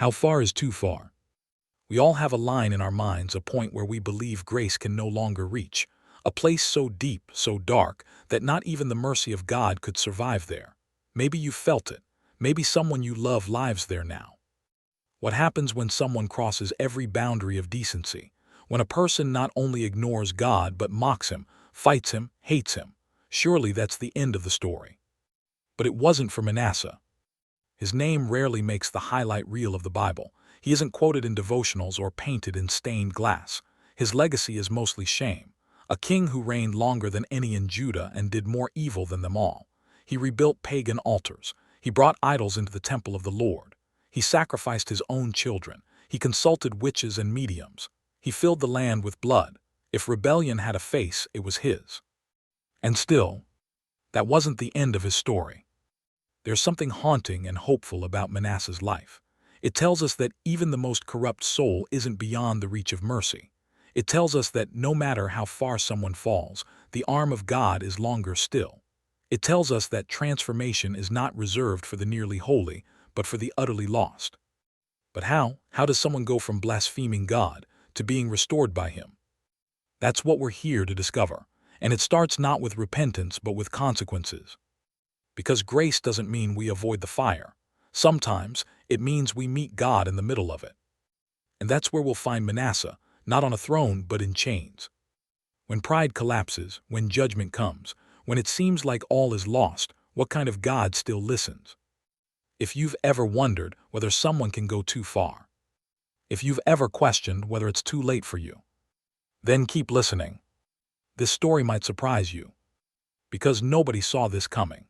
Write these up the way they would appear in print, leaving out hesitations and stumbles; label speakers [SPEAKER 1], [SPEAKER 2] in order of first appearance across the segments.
[SPEAKER 1] How far is too far? We all have a line in our minds, a point where we believe grace can no longer reach, a place so deep, so dark, that not even the mercy of God could survive there. Maybe you felt it. Maybe someone you love lives there now. What happens when someone crosses every boundary of decency? When a person not only ignores God but mocks him, fights him, hates him? Surely that's the end of the story. But it wasn't for Manasseh. His name rarely makes the highlight reel of the Bible. He isn't quoted in devotionals or painted in stained glass. His legacy is mostly shame. A king who reigned longer than any in Judah and did more evil than them all. He rebuilt pagan altars. He brought idols into the temple of the Lord. He sacrificed his own children. He consulted witches and mediums. He filled the land with blood. If rebellion had a face, it was his. And still, that wasn't the end of his story. There's something haunting and hopeful about Manasseh's life. It tells us that even the most corrupt soul isn't beyond the reach of mercy. It tells us that no matter how far someone falls, the arm of God is longer still. It tells us that transformation is not reserved for the nearly holy, but for the utterly lost. But how? How does someone go from blaspheming God to being restored by Him? That's what we're here to discover. And it starts not with repentance, but with consequences. Because grace doesn't mean we avoid the fire. Sometimes it means we meet God in the middle of it. And that's where we'll find Manasseh, not on a throne, but in chains. When pride collapses, when judgment comes, when it seems like all is lost, what kind of God still listens? If you've ever wondered whether someone can go too far, if you've ever questioned whether it's too late for you, then keep listening. This story might surprise you, because nobody saw this coming.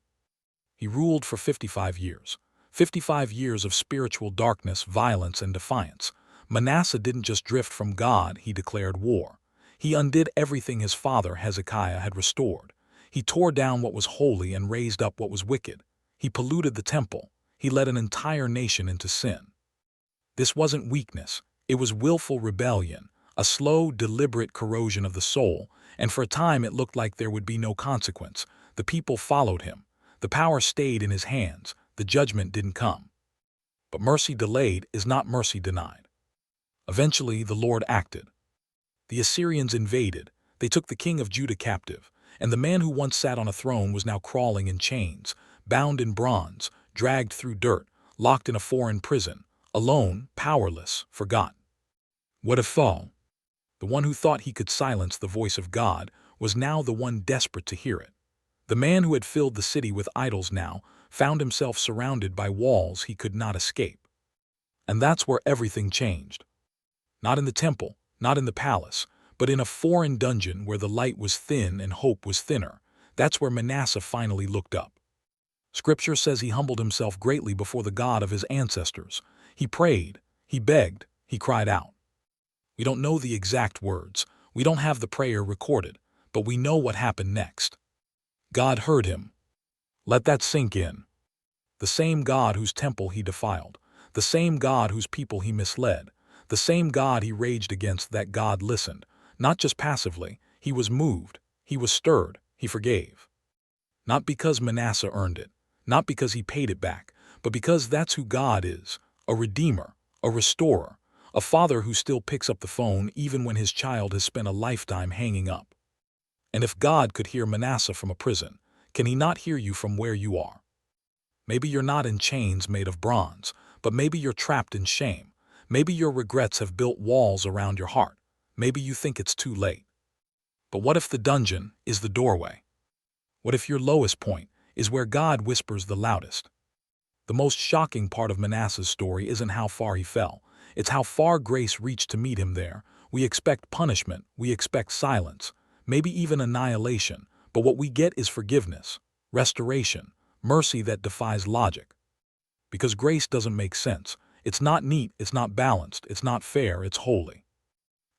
[SPEAKER 1] He ruled for 55 years. 55 years of spiritual darkness, violence, and defiance. Manasseh didn't just drift from God, he declared war. He undid everything his father Hezekiah had restored. He tore down what was holy and raised up what was wicked. He polluted the temple. He led an entire nation into sin. This wasn't weakness. It was willful rebellion, a slow, deliberate corrosion of the soul, and for a time it looked like there would be no consequence. The people followed him. The power stayed in his hands. The judgment didn't come. But mercy delayed is not mercy denied. Eventually, the Lord acted. The Assyrians invaded. They took the king of Judah captive, and the man who once sat on a throne was now crawling in chains, bound in bronze, dragged through dirt, locked in a foreign prison, alone, powerless, forgotten. What a fall! The one who thought he could silence the voice of God was now the one desperate to hear it. The man who had filled the city with idols now found himself surrounded by walls he could not escape. And that's where everything changed. Not in the temple, not in the palace, but in a foreign dungeon where the light was thin and hope was thinner. That's where Manasseh finally looked up. Scripture says he humbled himself greatly before the God of his ancestors. He prayed, he begged, he cried out. We don't know the exact words. We don't have the prayer recorded, but we know what happened next. God heard him. Let that sink in. The same God whose temple he defiled, the same God whose people he misled, the same God he raged against, that God listened. Not just passively, he was moved, he was stirred, he forgave. Not because Manasseh earned it, not because he paid it back, but because that's who God is, a redeemer, a restorer, a father who still picks up the phone even when his child has spent a lifetime hanging up. And if God could hear Manasseh from a prison, can he not hear you from where you are? Maybe you're not in chains made of bronze, but maybe you're trapped in shame. Maybe your regrets have built walls around your heart. Maybe you think it's too late. But what if the dungeon is the doorway? What if your lowest point is where God whispers the loudest? The most shocking part of Manasseh's story isn't how far he fell. It's how far grace reached to meet him there. We expect punishment, we expect silence, maybe even annihilation, but what we get is forgiveness, restoration, mercy that defies logic. Because grace doesn't make sense. It's not neat, it's not balanced, it's not fair, it's holy.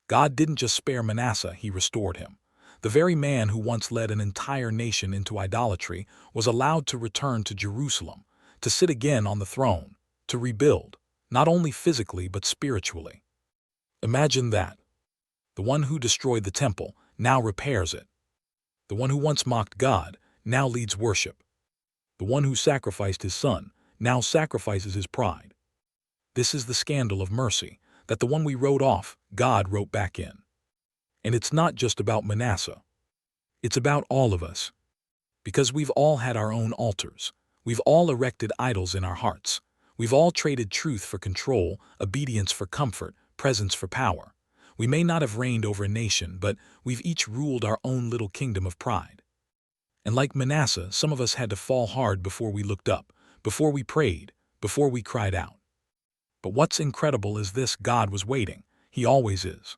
[SPEAKER 1] God didn't just spare Manasseh, he restored him. The very man who once led an entire nation into idolatry was allowed to return to Jerusalem, to sit again on the throne, to rebuild, not only physically but spiritually. Imagine that. The one who destroyed the temple now repairs it. The one who once mocked God now leads worship. The one who sacrificed his son now sacrifices his pride. This is the scandal of mercy, that the one we wrote off, God wrote back in. And it's not just about Manasseh. It's about all of us. Because we've all had our own altars. We've all erected idols in our hearts. We've all traded truth for control, obedience for comfort, presence for power. We may not have reigned over a nation, but we've each ruled our own little kingdom of pride. And like Manasseh, some of us had to fall hard before we looked up, before we prayed, before we cried out. But what's incredible is this: God was waiting. He always is.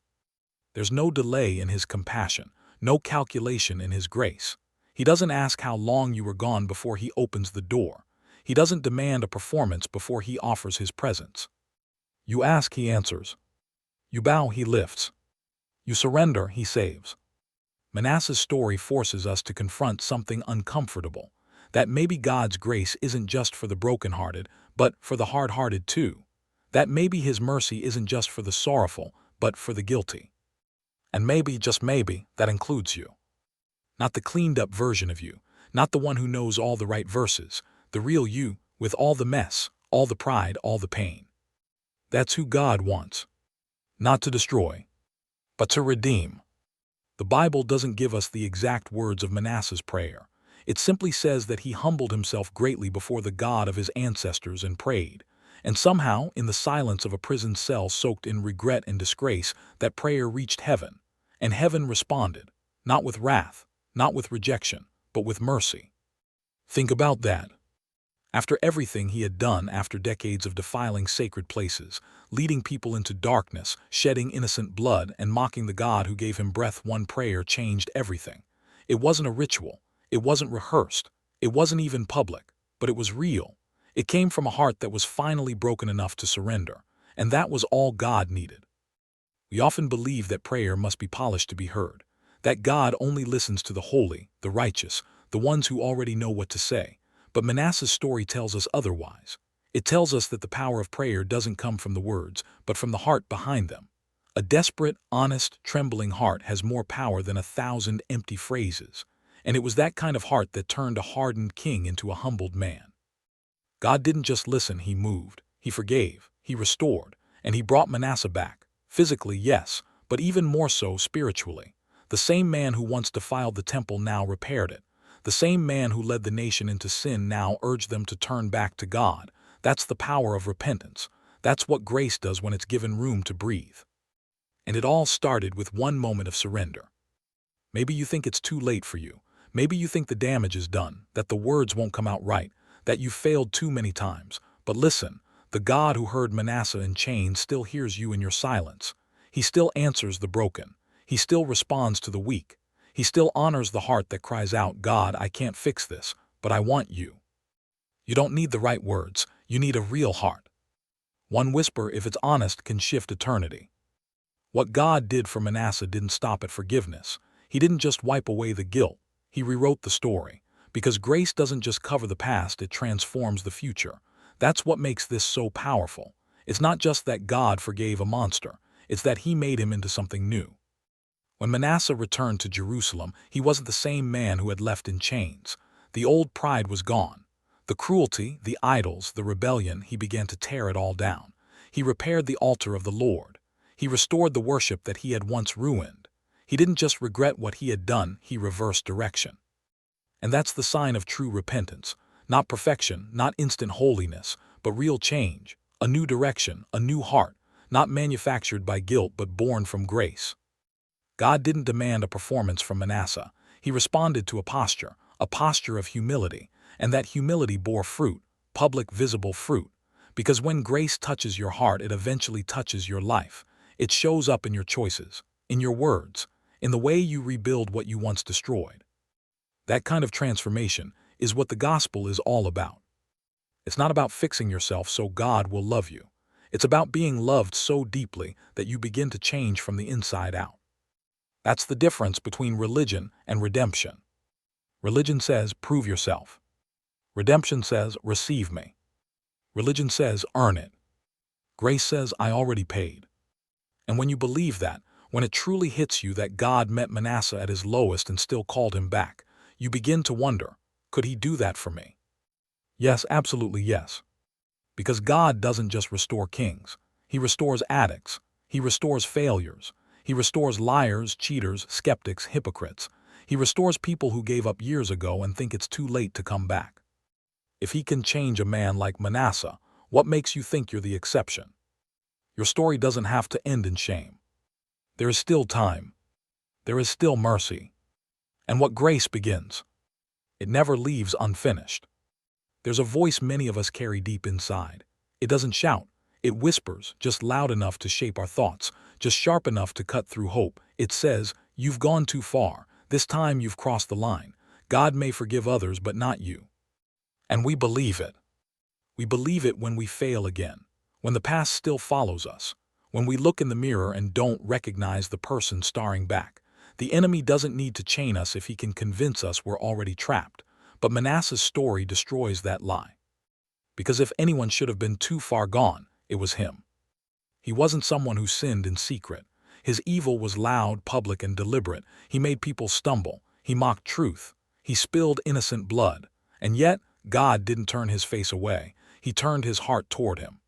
[SPEAKER 1] There's no delay in His compassion, no calculation in His grace. He doesn't ask how long you were gone before He opens the door. He doesn't demand a performance before He offers His presence. You ask, He answers. You bow, He lifts. You surrender, He saves. Manasseh's story forces us to confront something uncomfortable, that maybe God's grace isn't just for the brokenhearted, but for the hard-hearted too. That maybe His mercy isn't just for the sorrowful, but for the guilty. And maybe, just maybe, that includes you. Not the cleaned-up version of you, not the one who knows all the right verses, the real you, with all the mess, all the pride, all the pain. That's who God wants. Not to destroy, but to redeem. The Bible doesn't give us the exact words of Manasseh's prayer. It simply says that he humbled himself greatly before the God of his ancestors and prayed. And somehow, in the silence of a prison cell soaked in regret and disgrace, that prayer reached heaven. And heaven responded, not with wrath, not with rejection, but with mercy. Think about that. After everything he had done, after decades of defiling sacred places, leading people into darkness, shedding innocent blood, and mocking the God who gave him breath, one prayer changed everything. It wasn't a ritual. It wasn't rehearsed. It wasn't even public. But it was real. It came from a heart that was finally broken enough to surrender. And that was all God needed. We often believe that prayer must be polished to be heard, that God only listens to the holy, the righteous, the ones who already know what to say. But Manasseh's story tells us otherwise. It tells us that the power of prayer doesn't come from the words, but from the heart behind them. A desperate, honest, trembling heart has more power than 1,000 empty phrases. And it was that kind of heart that turned a hardened king into a humbled man. God didn't just listen, He moved. He forgave. He restored. And He brought Manasseh back. Physically, yes, but even more so spiritually. The same man who once defiled the temple now repaired it. The same man who led the nation into sin now urged them to turn back to God. That's the power of repentance. That's what grace does when it's given room to breathe. And it all started with one moment of surrender. Maybe you think it's too late for you. Maybe you think the damage is done, that the words won't come out right, that you failed too many times. But listen, the God who heard Manasseh in chains still hears you in your silence. He still answers the broken. He still responds to the weak. He still honors the heart that cries out, God, I can't fix this, but I want you. You don't need the right words. You need a real heart. One whisper, if it's honest, can shift eternity. What God did for Manasseh didn't stop at forgiveness. He didn't just wipe away the guilt. He rewrote the story. Because grace doesn't just cover the past, it transforms the future. That's what makes this so powerful. It's not just that God forgave a monster. It's that He made him into something new. When Manasseh returned to Jerusalem, he wasn't the same man who had left in chains. The old pride was gone. The cruelty, the idols, the rebellion, he began to tear it all down. He repaired the altar of the Lord. He restored the worship that he had once ruined. He didn't just regret what he had done, he reversed direction. And that's the sign of true repentance. Not perfection, not instant holiness, but real change. A new direction, a new heart, not manufactured by guilt but born from grace. God didn't demand a performance from Manasseh. He responded to a posture of humility, and that humility bore fruit, public, visible fruit. Because when grace touches your heart, it eventually touches your life. It shows up in your choices, in your words, in the way you rebuild what you once destroyed. That kind of transformation is what the gospel is all about. It's not about fixing yourself so God will love you. It's about being loved so deeply that you begin to change from the inside out. That's the difference between religion and redemption. Religion says, prove yourself. Redemption says, receive me. Religion says, earn it. Grace says, I already paid. And when you believe that, when it truly hits you that God met Manasseh at his lowest and still called him back, you begin to wonder, could He do that for me? Yes, absolutely yes. Because God doesn't just restore kings. He restores addicts. He restores failures. He restores liars, cheaters, skeptics, hypocrites. He restores people who gave up years ago and think it's too late to come back. If he can change a man like Manasseh, what makes you think you're the exception? Your story doesn't have to end in shame. There is still time. There is still mercy. And what grace begins, it never leaves unfinished. There's a voice many of us carry deep inside. It doesn't shout. It whispers, just loud enough to shape our thoughts, just sharp enough to cut through hope. It says, "You've gone too far. This time you've crossed the line. God may forgive others, but not you." And we believe it. We believe it when we fail again, when the past still follows us, when we look in the mirror and don't recognize the person staring back. The enemy doesn't need to chain us if he can convince us we're already trapped. But Manasseh's story destroys that lie. Because if anyone should have been too far gone, it was him. He wasn't someone who sinned in secret. His evil was loud, public, and deliberate. He made people stumble. He mocked truth. He spilled innocent blood. And yet, God didn't turn his face away. He turned his heart toward him.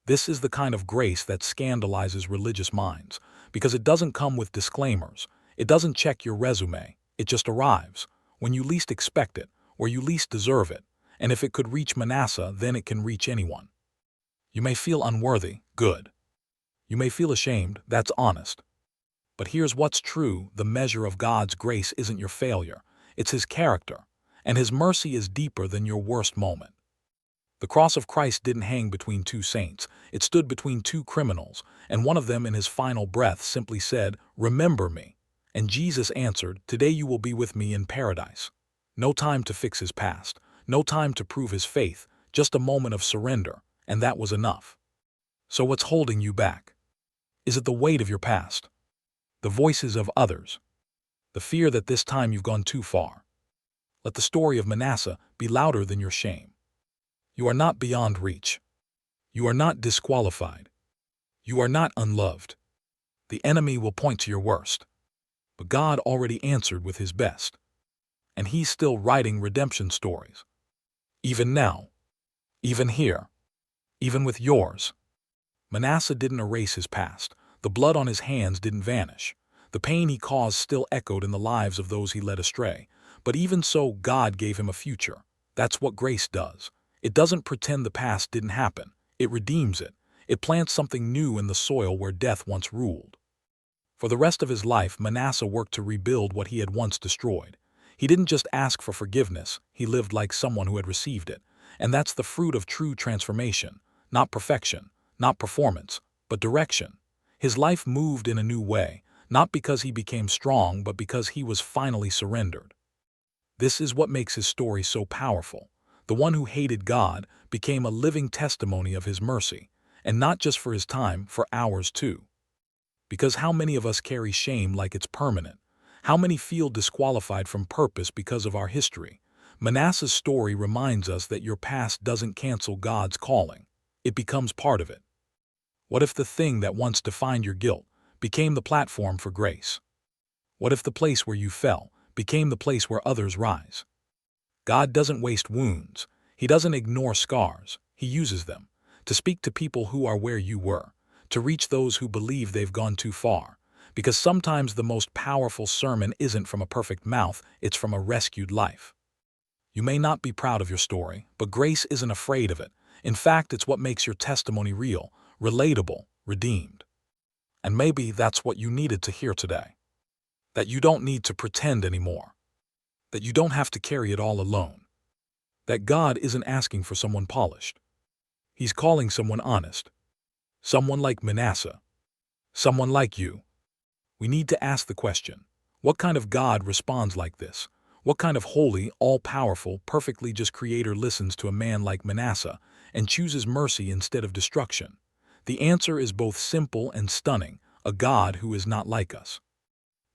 [SPEAKER 1] This is the kind of grace that scandalizes religious minds, because it doesn't come with disclaimers. It doesn't check your resume. It just arrives when you least expect it, where you least deserve it. And if it could reach Manasseh, then it can reach anyone. You may feel unworthy, good. You may feel ashamed, that's honest. But here's what's true: the measure of God's grace isn't your failure, it's his character, and his mercy is deeper than your worst moment. The cross of Christ didn't hang between two saints, it stood between two criminals, and one of them in his final breath simply said, "Remember me." And Jesus answered, "Today you will be with me in paradise." No time to fix his past, no time to prove his faith, just a moment of surrender, and that was enough. So what's holding you back? Is it the weight of your past? The voices of others? The fear that this time you've gone too far? Let the story of Manasseh be louder than your shame. You are not beyond reach. You are not disqualified. You are not unloved. The enemy will point to your worst. But God already answered with his best. And he's still writing redemption stories. Even now. Even here. Even with yours. Manasseh didn't erase his past. The blood on his hands didn't vanish. The pain he caused still echoed in the lives of those he led astray. But even so, God gave him a future. That's what grace does. It doesn't pretend the past didn't happen. It redeems it. It plants something new in the soil where death once ruled. For the rest of his life, Manasseh worked to rebuild what he had once destroyed. He didn't just ask for forgiveness, he lived like someone who had received it. And that's the fruit of true transformation. Not perfection, not performance, but direction. His life moved in a new way, not because he became strong, but because he was finally surrendered. This is what makes his story so powerful. The one who hated God became a living testimony of his mercy, and not just for his time, for ours too. Because how many of us carry shame like it's permanent? How many feel disqualified from purpose because of our history? Manasseh's story reminds us that your past doesn't cancel God's calling. It becomes part of it. What if the thing that once defined your guilt became the platform for grace? What if the place where you fell became the place where others rise? God doesn't waste wounds. He doesn't ignore scars. He uses them to speak to people who are where you were, to reach those who believe they've gone too far. Because sometimes the most powerful sermon isn't from a perfect mouth, it's from a rescued life. You may not be proud of your story, but grace isn't afraid of it. In fact, it's what makes your testimony real, relatable, redeemed. And maybe that's what you needed to hear today. That you don't need to pretend anymore. That you don't have to carry it all alone. That God isn't asking for someone polished. He's calling someone honest. Someone like Manasseh. Someone like you. We need to ask the question, what kind of God responds like this? What kind of holy, all-powerful, perfectly just creator listens to a man like Manasseh and chooses mercy instead of destruction? The answer is both simple and stunning, a God who is not like us.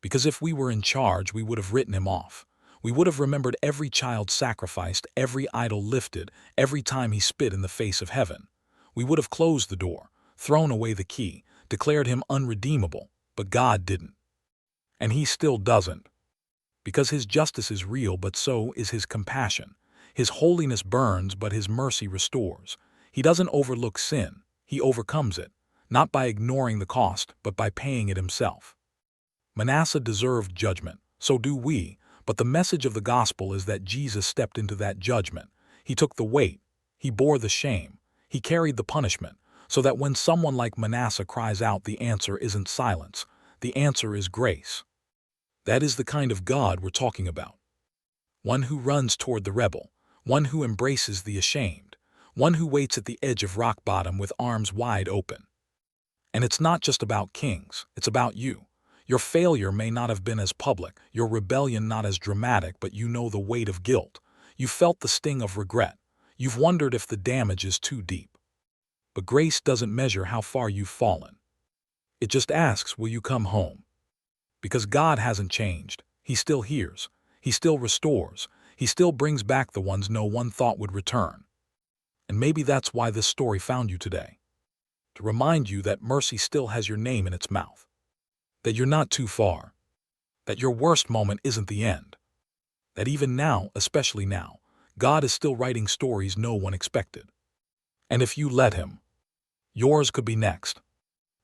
[SPEAKER 1] Because if we were in charge, we would have written him off. We would have remembered every child sacrificed, every idol lifted, every time he spit in the face of heaven. We would have closed the door, thrown away the key, declared him unredeemable, but God didn't. And he still doesn't. Because his justice is real, but so is his compassion. His holiness burns, but his mercy restores. He doesn't overlook sin, he overcomes it, not by ignoring the cost, but by paying it himself. Manasseh deserved judgment, so do we, but the message of the gospel is that Jesus stepped into that judgment. He took the weight, he bore the shame, he carried the punishment, so that when someone like Manasseh cries out, the answer isn't silence, the answer is grace. That is the kind of God we're talking about. One who runs toward the rebel, one who embraces the ashamed, one who waits at the edge of rock bottom with arms wide open. And it's not just about kings, it's about you. Your failure may not have been as public, your rebellion not as dramatic, but you know the weight of guilt. You felt the sting of regret. You've wondered if the damage is too deep. But grace doesn't measure how far you've fallen. It just asks, will you come home? Because God hasn't changed. He still hears. He still restores. He still brings back the ones no one thought would return. And maybe that's why this story found you today. To remind you that mercy still has your name in its mouth. That you're not too far. That your worst moment isn't the end. That even now, especially now, God is still writing stories no one expected. And if you let him, yours could be next.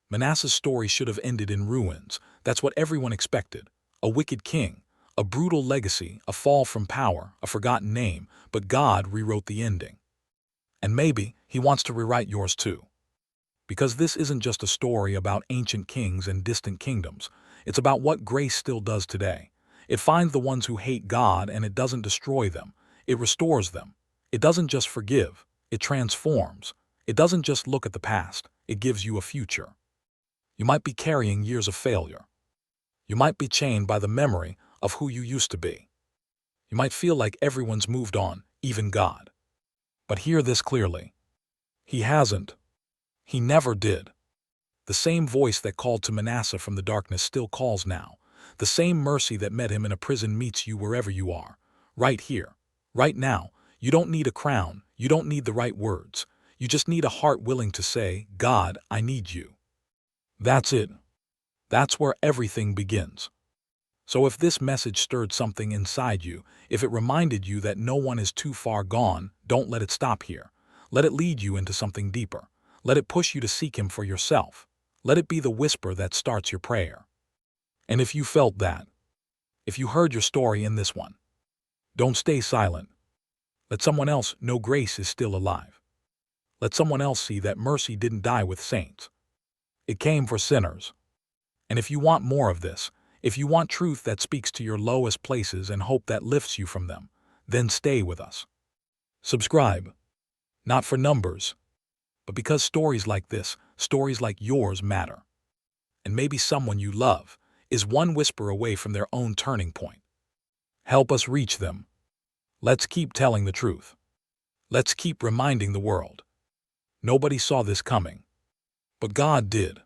[SPEAKER 1] Manasseh's story should have ended in ruins. That's what everyone expected. A wicked king, a brutal legacy, a fall from power, a forgotten name, but God rewrote the ending. And maybe he wants to rewrite yours too. Because this isn't just a story about ancient kings and distant kingdoms. It's about what grace still does today. It finds the ones who hate God and it doesn't destroy them. It restores them. It doesn't just forgive. It transforms. It doesn't just look at the past. It gives you a future. You might be carrying years of failure. You might be chained by the memory of who you used to be. You might feel like everyone's moved on, even God. But hear this clearly. He hasn't. He never did. The same voice that called to Manasseh from the darkness still calls now. The same mercy that met him in a prison meets you wherever you are. Right here. Right now. You don't need a crown. You don't need the right words. You just need a heart willing to say, God, I need you. That's it. That's where everything begins. So if this message stirred something inside you, if it reminded you that no one is too far gone, don't let it stop here. Let it lead you into something deeper. Let it push you to seek him for yourself. Let it be the whisper that starts your prayer. And if you felt that, if you heard your story in this one, don't stay silent. Let someone else know grace is still alive. Let someone else see that mercy didn't die with saints. It came for sinners. And if you want more of this, if you want truth that speaks to your lowest places and hope that lifts you from them, then stay with us. Subscribe. Not for numbers, but because stories like this, stories like yours matter. And maybe someone you love is one whisper away from their own turning point. Help us reach them. Let's keep telling the truth. Let's keep reminding the world. Nobody saw this coming, but God did.